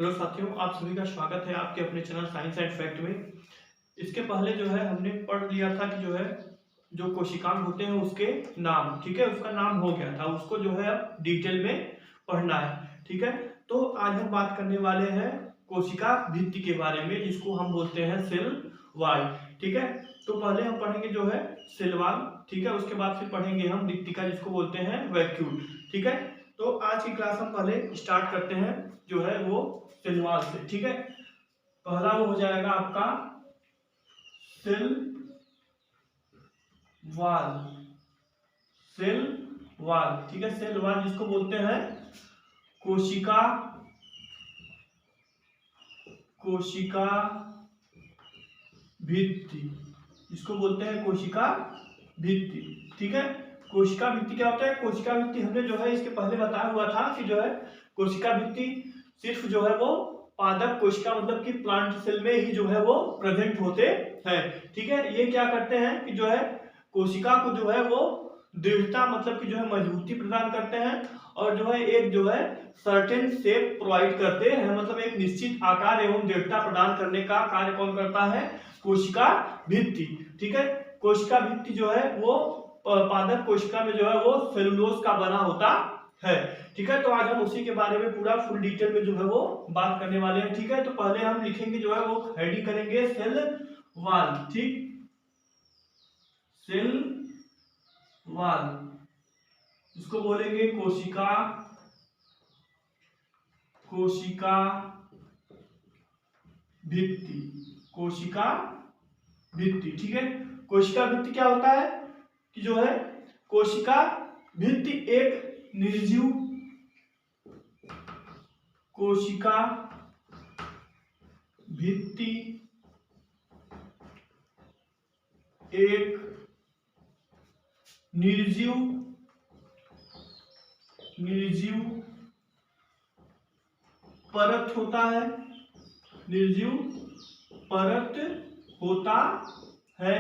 Hello साथियों, आप सभी का स्वागत है आपके अपने चैनल साइंस एंड फैक्ट में। इसके पहले जो है हमने पढ़ लिया था कि जो है जो कोशिकांग होते हैं उसके नाम, ठीक है, उसका नाम हो गया था, उसको जो है अब डिटेल में पढ़ना है, ठीक है। तो आज हम बात करने वाले हैं कोशिका भित्ति के बारे में, जिसको हम बोलते हैं सेल वॉल, ठीक है। तो पहले हम पढ़ेंगे जो है सेल वॉल, ठीक है, उसके बाद फिर पढ़ेंगे हम भित्तिका जिसको बोलते हैं वैक्यूल, ठीक है। तो आज की क्लास हम पहले स्टार्ट करते हैं जो है वो सेल वॉल से, ठीक है। पहला वो हो जाएगा आपका सेल वॉल, सेल वॉल, ठीक है। सेल वॉल जिसको बोलते हैं कोशिका, कोशिका भित्ति, जिसको बोलते हैं कोशिका भित्ति, ठीक है। कोशिका भित्ति क्या होता है? कोशिका भित्ति हमने जो है इसके पहले बताया हुआ था कि जो है कोशिका भित्ति सिर्फ जो है वो पादप कोशिका मतलब कि प्लांट सेल में ही जो है वो प्रेजेंट होते हैं, ठीक है। ये क्या करते हैं कि जो है कोशिका को जो है वो दृढ़ता मतलब कि जो है मजबूती प्रदान करते हैं और जो है एक जो है सर्टेन शेप प्रोवाइड करते हैं, मतलब एक निश्चित आकार एवं दृढ़ता प्रदान करने का कार्य कौन करता है? कोशिका भित्ति, ठीक है। कोशिका भित्ति जो है वो पादप कोशिका में जो है वो सेलुलोज का बना होता है, ठीक है। तो आज हम उसी के बारे में पूरा फुल डिटेल में जो है वो बात करने वाले हैं, ठीक है। तो पहले हम लिखेंगे जो है वो हेडिंग करेंगे सेल वॉल, ठीक, सेल वॉल, इसको बोलेंगे कोशिका, कोशिका भित्ति, कोशिका भित्ति, ठीक है। कोशिका भित्ति क्या होता है कि जो है कोशिका भित्ति एक निर्जीव कोशिका भित्ति एक निर्जीव परत होता है, निर्जीव परत होता है,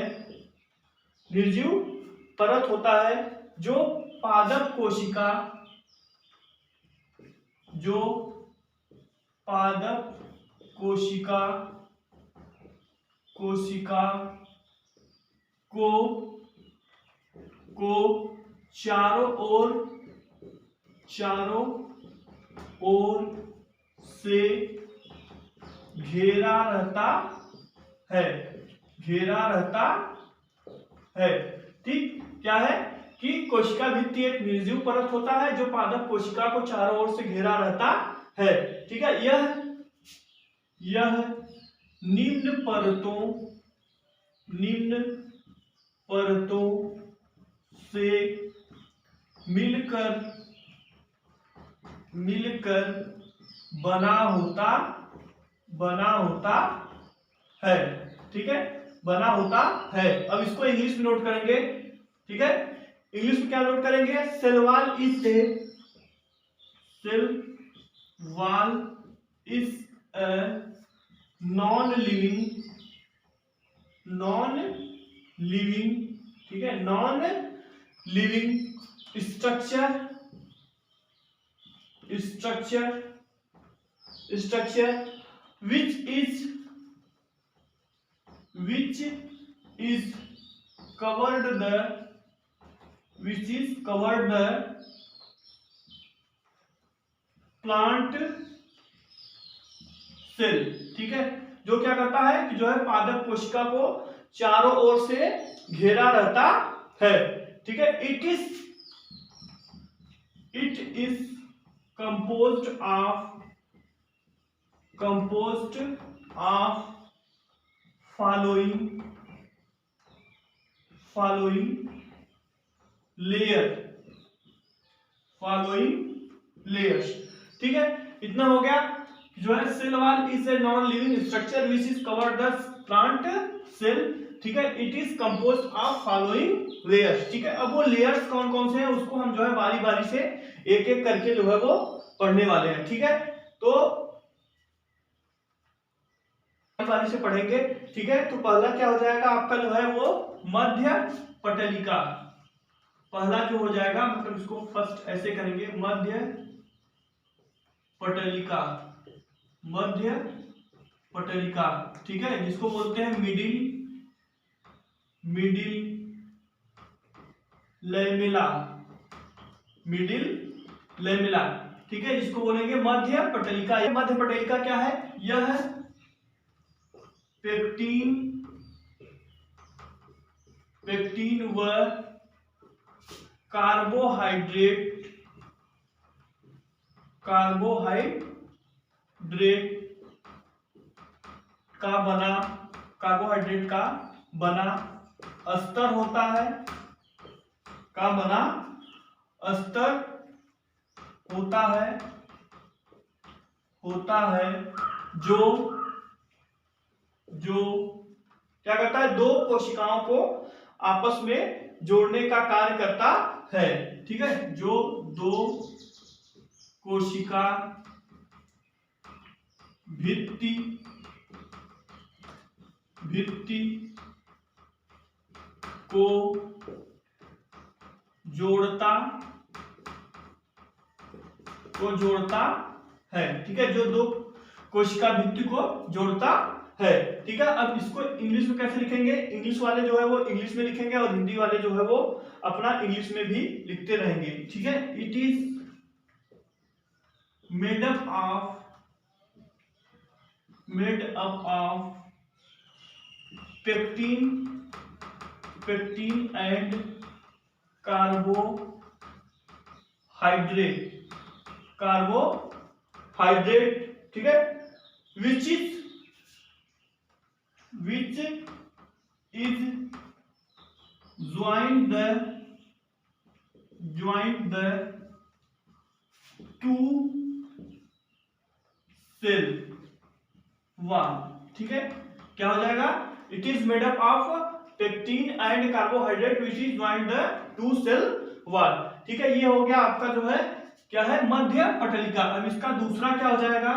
निर्जीव परत होता है जो पादप कोशिका, जो पादप कोशिका को चारों ओर से घेरा रहता है, घेरा रहता है, ठीक। क्या है कि कोशिका भित्ति एक निर्जीव परत होता है जो पादप कोशिका को चारों ओर से घेरा रहता है, ठीक है। यह निम्न परतों से मिलकर बना होता है, ठीक है, बना होता है। अब इसको इंग्लिश में नोट करेंगे, ठीक है। इंग्लिश में क्या नोट करेंगे? Cell wall is a non living, ठीक है, non living structure which is covered the plant cell, ठीक है, जो क्या करता है कि जो है पादप कोशिका को चारों ओर से घेरा रहता है, ठीक है। It is composed of following layers, ठीक है। इतना हो गया जो है cell wall is a non living structure which is covered the plant cell, ठीक है। It is composed of following layers, ठीक है। अब वो लेयर्स कौन कौन से हैं उसको हम जो है बारी बारी से एक एक करके जो है वो पढ़ने वाले हैं, ठीक है। तो बारी से पढ़ेंगे, ठीक है। तो पहला क्या हो जाएगा आपका जो है वो मध्य पटलिका, पहला जो हो जाएगा, मतलब इसको फर्स्ट ऐसे करेंगे, मध्य पटलिका, मध्य पटलिका, ठीक है, जिसको बोलते हैं मिडिल लैमेला, मिडिल लैमेला, ठीक है, जिसको बोलेंगे मध्य पटलिका। यह मध्य पटलिका क्या है? यह पेक्टिन व कार्बोहाइड्रेट का बना अस्तर होता है, जो क्या करता है? दो कोशिकाओं को आपस में जोड़ने का कार्य करता है, ठीक है, जो दो कोशिका भित्ति को जोड़ता है, ठीक है, जो दो कोशिका भित्ति को जोड़ता है, ठीक है। अब इसको इंग्लिश में कैसे लिखेंगे? इंग्लिश वाले जो है वो इंग्लिश में लिखेंगे और हिंदी वाले जो है वो अपना इंग्लिश में भी लिखते रहेंगे, ठीक है। It is made up of pectin and carbohydrate, ठीक है, which is joined the two cell wall, ठीक है, क्या हो जाएगा? It is made up of pectin and carbohydrate which is joined the to cell wall, ठीक है। ये हो गया आपका जो है क्या है? मध्य पटलिका। अब इसका दूसरा क्या हो जाएगा?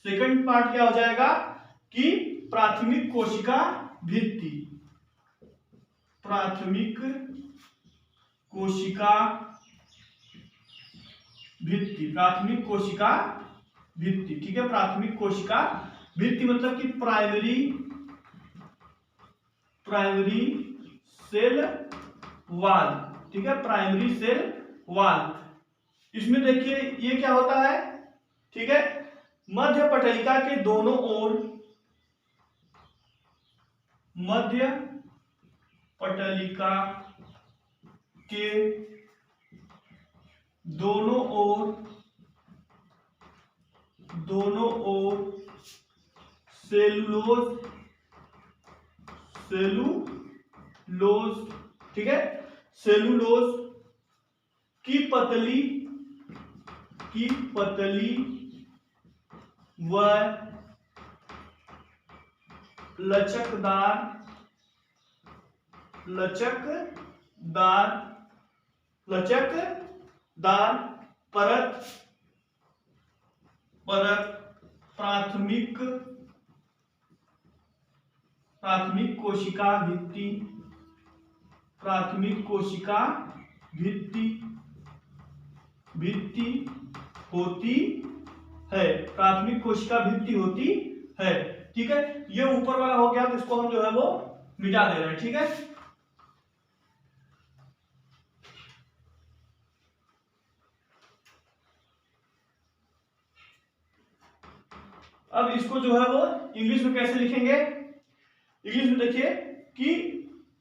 सेकंड पार्ट क्या हो जाएगा कि प्राथमिक कोशिका भित्ति, प्राथमिक कोशिका भित्ति, ठीक है, प्राथमिक कोशिका भित्ति मतलब कि प्राइमरी सेल वॉल, ठीक है, प्राइमरी सेल वॉल। इसमें देखिए ये क्या होता है, ठीक है, मध्य पटलिका के दोनों ओर, मध्य पटलिका के दोनों ओर सेलुलोज, ठीक है, सेलुलोज की पतली व लचकदार परत प्राथमिक कोशिका भित्ति होती है, प्राथमिक कोशिका भित्ति होती है, ठीक है। ये ऊपर वाला हो गया तो इसको हम जो है वो मिटा दे रहे हैं, ठीक है। अब इसको जो है वो इंग्लिश में कैसे लिखेंगे? इंग्लिश में देखिए कि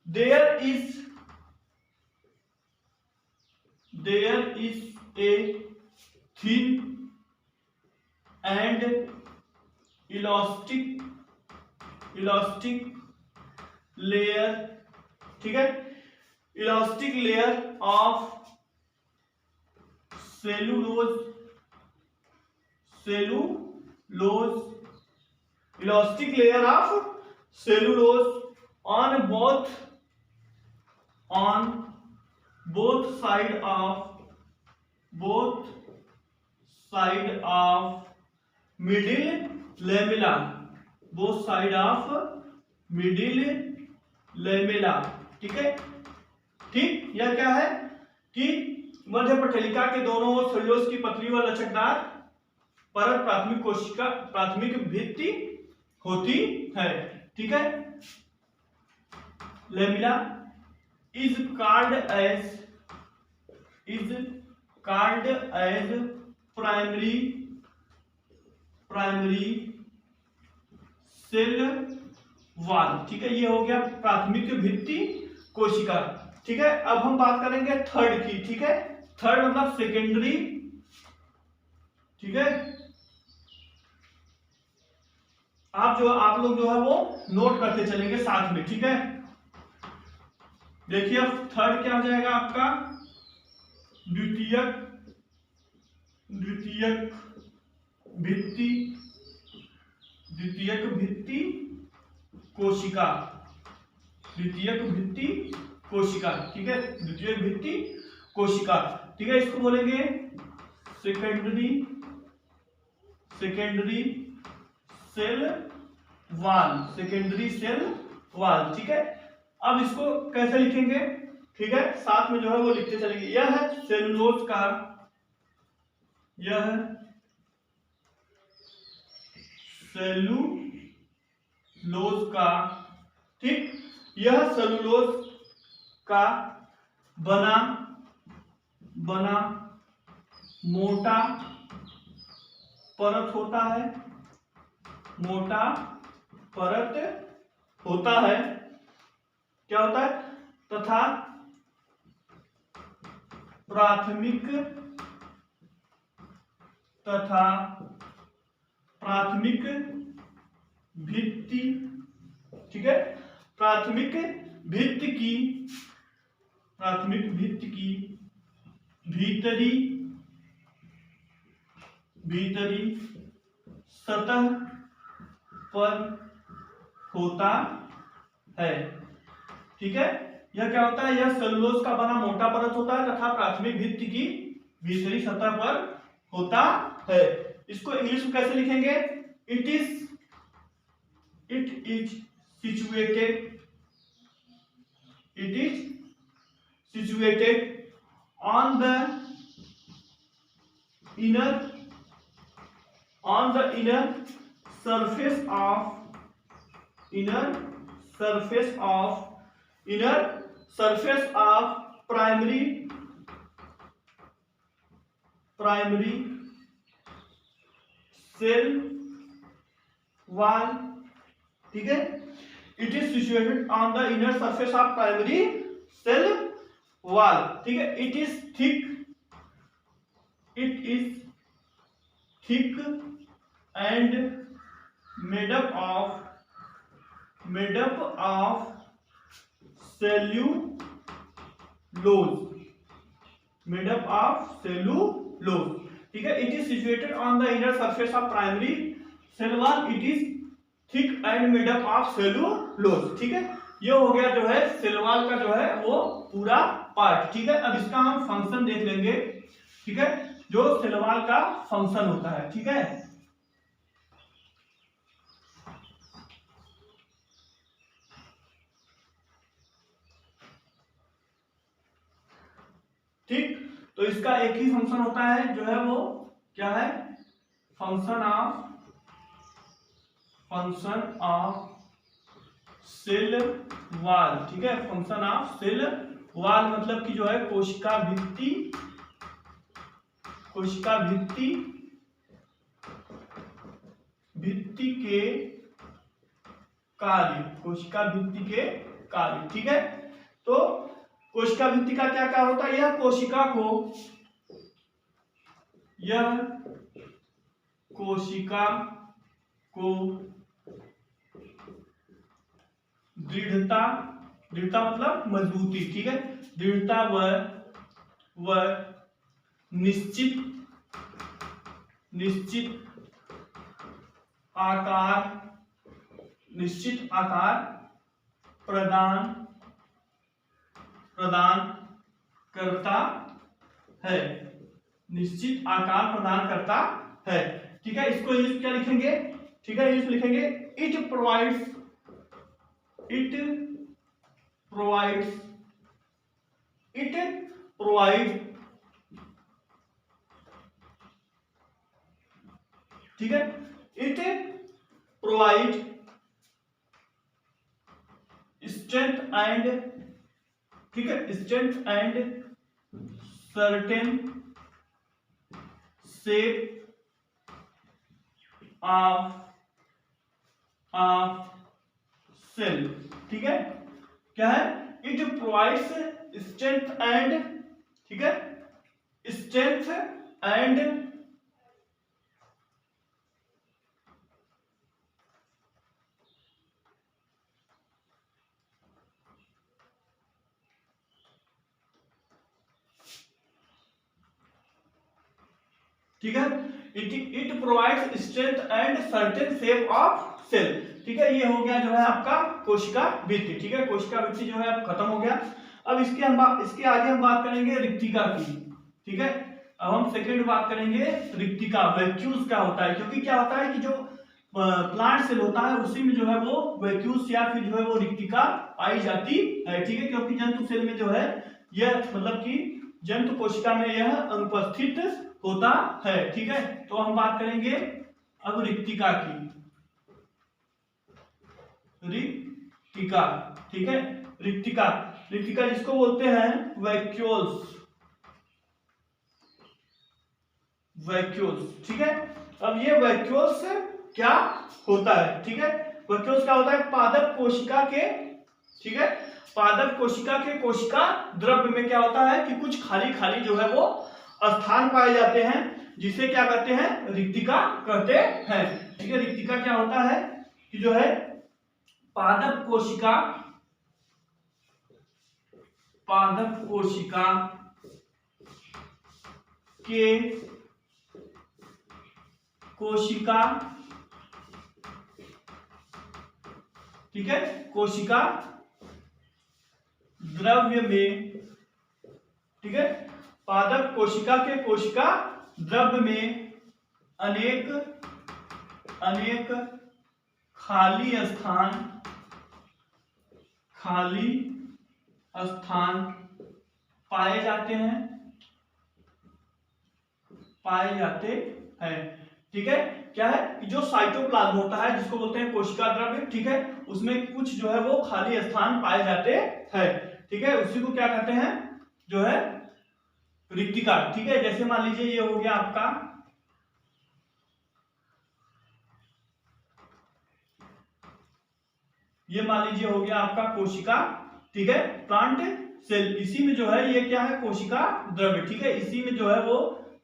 there is a thin and elastic layer, ठीक है, elastic layer of cellulose, elastic layer of cellulose on both side of middle lamella, both side of middle lamella, ठीक है, ठीक। यह क्या है कि मध्य पटलिका के दोनों ओर सेलुलोज की पतली व लचकदार परत प्राथमिक कोशिका प्राथमिक भित्ति होती है। ठीक है, lamella is called as primary cell wall. ठीक है, ये हो गया प्राथमिक भित्ति कोशिका। ठीक है, अब हम बात करेंगे थर्ड की। ठीक है, थर्ड मतलब सेकेंडरी। ठीक है, आप लोग जो है वो नोट करते चलेंगे साथ में। ठीक है, देखिए अब थर्ड क्या हो जाएगा आपका, द्वितीयक भित्ति कोशिका। द्वितीयक भित्ति कोशिका। ठीक है, द्वितीयक भित्ति कोशिका। ठीक है, इसको बोलेंगे सेकेंडरी सेल वॉल। ठीक है, अब इसको कैसे लिखेंगे? ठीक है, साथ में जो है वो लिखते चलेंगे। यह है सेलुलोज का ठीक, यह सेलुलोज का बना मोटा परत होता है। क्या होता है? तथा प्राथमिक भित्ति। ठीक है, प्राथमिक भित्ति की भीतरी सतह पर होता है। ठीक है, यह क्या होता है? यह सेलुलोज का बना मोटा परत होता है तथा प्राथमिक भित्ति की भीतरी सतह पर होता है। इसको इंग्लिश में कैसे लिखेंगे? It is situated on the inner surface of primary cell wall। ठीक है, it is situated on the inner surface of primary cell wall. ठीक है, it is thick and made up of cellulose. ठीक है, it is situated on the inner surface of primary cell wall. It is thick and made up of cellulose. ठीक है, ये हो गया जो है सेल वॉल का जो है वो पूरा पार्ट। ठीक है, अब इसका हम फंक्शन देख लेंगे। ठीक है, जो सेल वॉल का फंक्शन होता है। ठीक है, ठीक, तो इसका एक ही फंक्शन होता है, जो है वो क्या है? Function of cell wall. ठीक है, फंक्शन ऑफ सेल वॉल मतलब कि जो है कोशिका भित्ति के कार्य। ठीक है, तो कोशिका भित्ति का क्या क्या होता है? यह कोशिका को दृढ़ता मतलब मजबूती। ठीक है, दृढ़ता व निश्चित आकार प्रदान करता है। ठीक है, इसको इंग्लिश क्या लिखेंगे? ठीक है, इंग्लिश लिखेंगे इट प्रोवाइड्स ठीक है। इट प्रोवाइड स्ट्रेंथ एंड, ठीक है, strength and certain shape of cell, ठीक है। क्या है? इट प्रोवाइड्स स्ट्रेंथ एंड, ठीक है, स्ट्रेंथ एंड ठीक है, it provides strength and certain shape of cell, ठीक है। ये हो गया जो है आपका कोशिका भित्ति, ठीक है। कोशिका भित्ति जो है अब खत्म हो गया। अब इसके आगे हम बात करेंगे रिक्तिका की, ठीक है। अब हम सेकंड बात करेंगे रिक्तिका, वैक्यूल्स क्या होता है, क्योंकि क्या होता है कि जो प्लांट सेल होता है उसी में जो है वो वैक्यूल्स या फिर जो है वो रिक्तिका पाई जाती है, ठीक है। क्योंकि जंतु सेल में जो है यह मतलब कि जंतु कोशिका में यह अनुपस्थित होता है, ठीक है। तो हम बात करेंगे अब रिक्तिका की, रिक्तिका, ठीक है। रिक्तिका, रिक्तिका जिसको बोलते हैं वैक्यूल्स, वैक्यूल्स, ठीक है। अब ये वैक्यूल्स क्या होता है, ठीक है। वैक्यूल्स क्या होता है? पादप कोशिका के, ठीक है, पादप कोशिका के कोशिका द्रव्य में क्या होता है कि कुछ खाली खाली जो है वो स्थान पाए जाते हैं, जिसे क्या कहते हैं? रिक्तिका कहते हैं, ठीक है। रिक्तिका क्या होता है कि जो है पादप कोशिका, पादप कोशिका के कोशिका, ठीक है, कोशिका द्रव्य में, ठीक है, पादप कोशिका के कोशिका द्रव्य में अनेक अनेक खाली स्थान, खाली स्थान पाए जाते हैं, पाए जाते हैं, ठीक है। क्या है कि जो साइटोप्लाज्म होता है जिसको बोलते हैं कोशिका द्रव्य, ठीक है, उसमें कुछ जो है वो खाली स्थान पाए जाते हैं, ठीक है। उसी को क्या कहते हैं? जो है रिक्तिका, ठीक है। जैसे मान लीजिए ये हो गया आपका, ये मान लीजिए हो गया आपका कोशिका, ठीक है, प्लांट सेल। इसी में जो है ये क्या है? कोशिका द्रव्य, ठीक है। इसी में जो है वो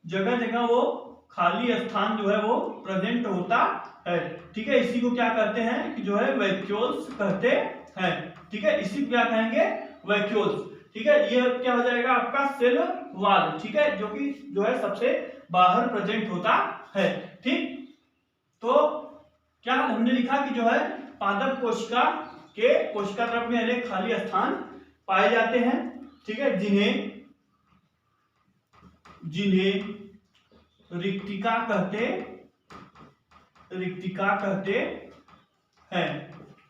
जगह जगह वो खाली स्थान जो है वो प्रेजेंट होता है, ठीक है। इसी को क्या कहते हैं कि जो है वैक्यूल्स कहते हैं, ठीक है। इसी को क्या कहेंगे? वैक्यूल्स, ठीक है। ये क्या हो जाएगा आपका? सेल वॉल, ठीक है, जो कि जो है सबसे बाहर प्रेजेंट होता है, ठीक। तो क्या हमने लिखा कि जो है पादप कोशिका के कोशिका द्रव्य में अनेक खाली स्थान पाए जाते हैं, ठीक है, जिन्हें जिन्हें रिक्तिका कहते हैं,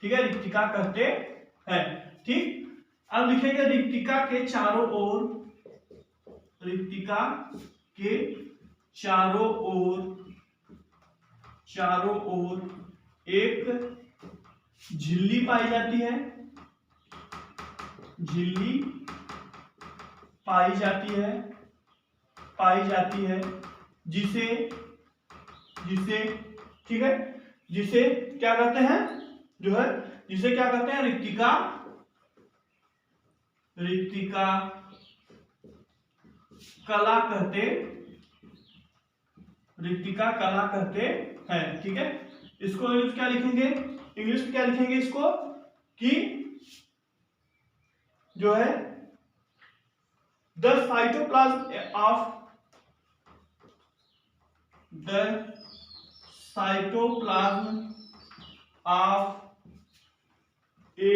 ठीक है, रिक्तिका कहते हैं, ठीक। अब लिखेंगे रिक्तिका के चारों ओर, रिक्तिका के चारों ओर एक झिल्ली पाई जाती है, झिल्ली पाई जाती है, जिसे ठीक है, जिसे क्या कहते हैं? जो है जिसे क्या कहते हैं? रिक्तिका कला कहते, रिक्तिका कला कहते हैं, ठीक है। इसको इंग्लिश क्या लिखेंगे? इंग्लिश में क्या लिखेंगे इसको कि जो है the cytoplasm of a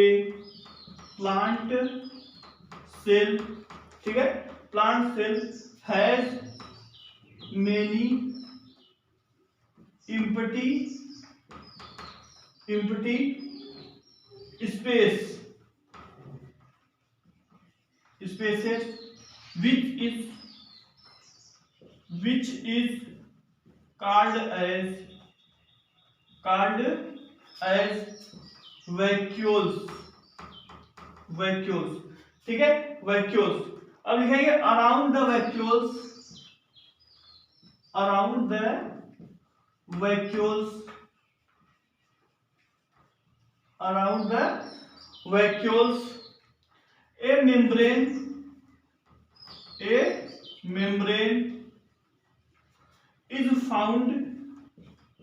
plant cell, ठीक है, plant cell has many empty spaces which is called as called as vacuoles, vacuoles, ठीक है, वैक्यूल्स। अब लिखेंगे around the vacuoles, around the vacuoles, around the vacuoles a membrane, a membrane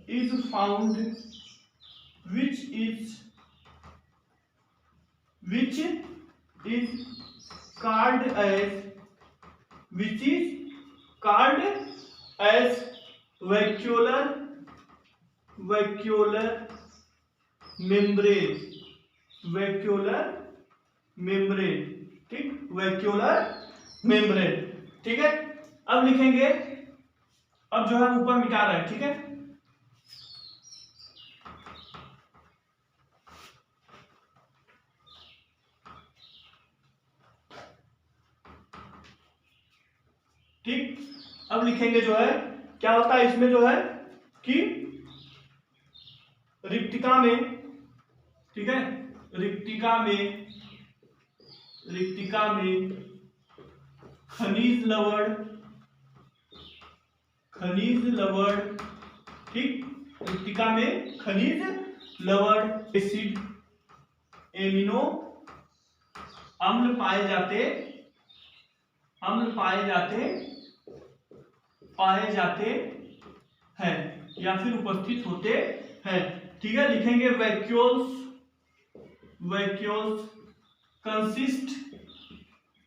is found which is called as vacuolar membrane, vacuolar membrane, ठीक, vacuolar membrane, ठीक है। अब लिखेंगे, अब जो है ऊपर मिटा रहे हैं, ठीक है, ठीक। अब लिखेंगे जो है क्या होता है इसमें जो है कि रिक्तिका में, ठीक है, रिक्तिका में खनिज लवण, ठीक, रिक्तिका में खनिज लवण, एसिड, एमिनो अम्ल पाए जाते हैं या फिर उपस्थित होते हैं, ठीक है। लिखेंगे vacuoles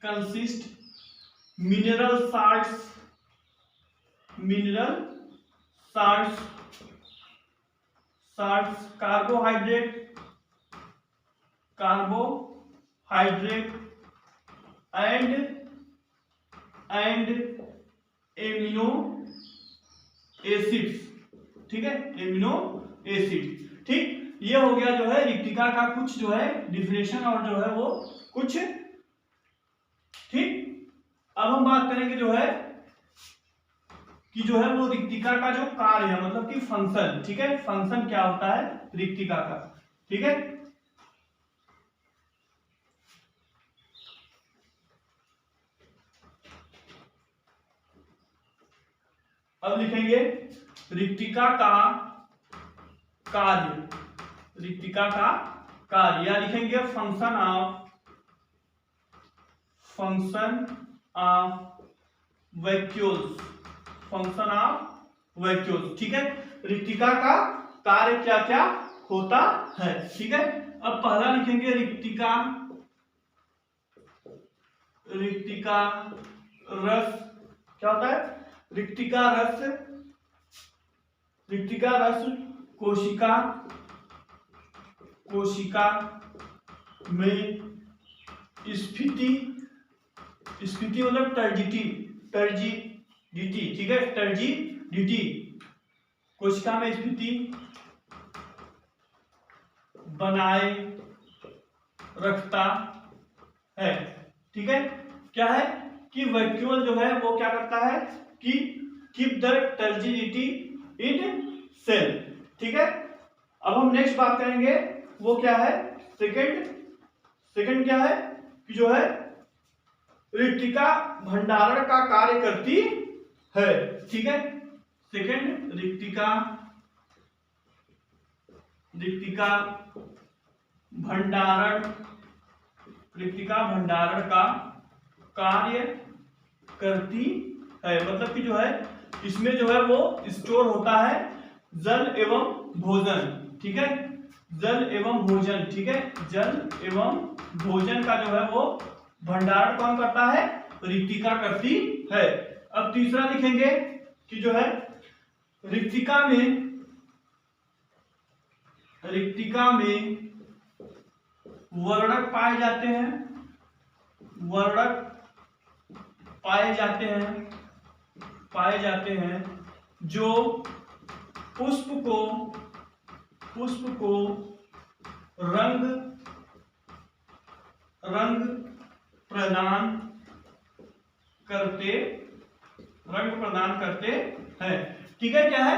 consist mineral salts, carbohydrate and amino acids, ठीक है, एमिनो एसिड, ठीक। ये हो गया जो है रिक्तिका का कुछ जो है डिफिनेशन और जो है वो कुछ, ठीक। अब हम बात करेंगे जो है कि जो है वो रिक्तिका का जो कार्य है, मतलब कि फंक्शन, ठीक है, फंक्शन क्या होता है रिक्तिका का, ठीक है। अब लिखेंगे रिक्तिका का कार्य, या लिखेंगे फंक्शन ऑफ वैक्यूल्स, ठीक है। रिक्तिका का कार्य क्या क्या होता है, ठीक है। अब पहला लिखेंगे रिक्तिका रस, क्या होता है रिक्तिका रस कोशिका में स्फीति मतलब टर्जिडिटी, ठीक है, टर्जिडिटी, कोशिका में स्फीति बनाए रखता है, ठीक है। क्या है कि वैक्यूल जो है वो क्या करता है कि keep the turgidity in cell, ठीक है। अब हम नेक्स्ट बात करेंगे वो क्या है सेकंड क्या है कि जो है रिक्तिका भंडारण का कार्य करती है, ठीक है। सेकंड रिक्तिका भंडारण का कार्य करती है, मतलब कि जो है इसमें जो है वो स्टोर होता है जल एवं भोजन, ठीक है, जल एवं भोजन, ठीक है, जल एवं भोजन का जो है वो भंडारण कौन करता है रिक्तिका करती है। अब तीसरा लिखेंगे कि जो है रिक्तिका में वर्णक पाए जाते हैं जो पुष्प को रंग प्रदान करते हैं, ठीक है। क्या है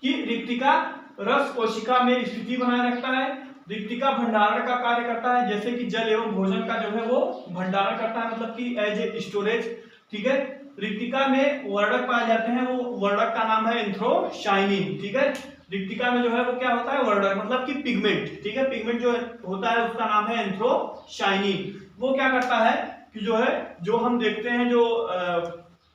कि रिक्तिका रस कोशिका में स्थिति बनाए रखता है। रिक्तिका भंडारण का कार्य करता है, जैसे कि जल एवं भोजन का जो है वो भंडारण करता है, मतलब कि एज ए स्टोरेज। ठीक है। रिक्तिका में वर्णक पाए जाते हैं, वो वर्णक का नाम है एंथ्रोसाइनिन। ठीक है। रिक्तिका में जो है वो क्या होता है, वर्णक मतलब कि पिगमेंट। ठीक है। पिगमेंट जो होता है उसका नाम है एंथ्रोसाइनिन। वो क्या करता है कि जो है, जो हम देखते हैं जो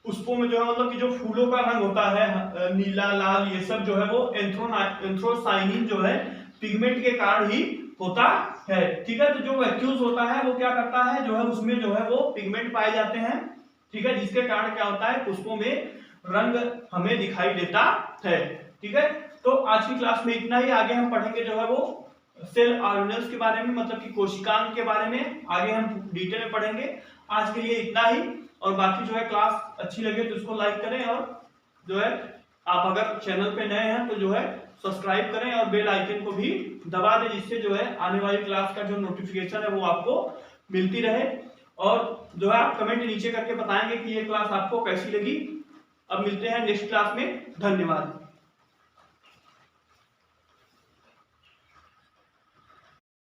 पुष्पों में जो है, मतलब कि जो फूलों का रंग होता है नीला लाल, ये सब जो है वो एंथ्रोसाइनिन जो है पिगमेंट के कारण ही होता है। ठीक है। तो जो वैक्यूल्स होता है वो क्या करता है, जो है उसमें जो है वो पिगमेंट पाए जाते हैं। ठीक है। जिसके कारण क्या होता है, पुष्पों में रंग हमें दिखाई देता है। ठीक है। तो आज की क्लास में इतना ही। आगे हम पढ़ेंगे जो है वो सेल ऑर्गेनेल्स के बारे में, मतलब कि कोशिकांग के बारे में आगे हम डिटेल में पढ़ेंगे। आज के लिए इतना ही। और बाकी जो है क्लास अच्छी लगे तो इसको लाइक करें, और जो है आप अगर चैनल पे नए हैं तो जो है सब्सक्राइब करें और बेल आइकन को भी दबा दें, जिससे जो है आने वाली क्लास का जो नोटिफिकेशन है वो आपको मिलती रहे। और जो है आप कमेंट नीचे करके बताएंगे कि ये क्लास आपको कैसी लगी। अब मिलते हैं नेक्स्ट क्लास में। धन्यवाद।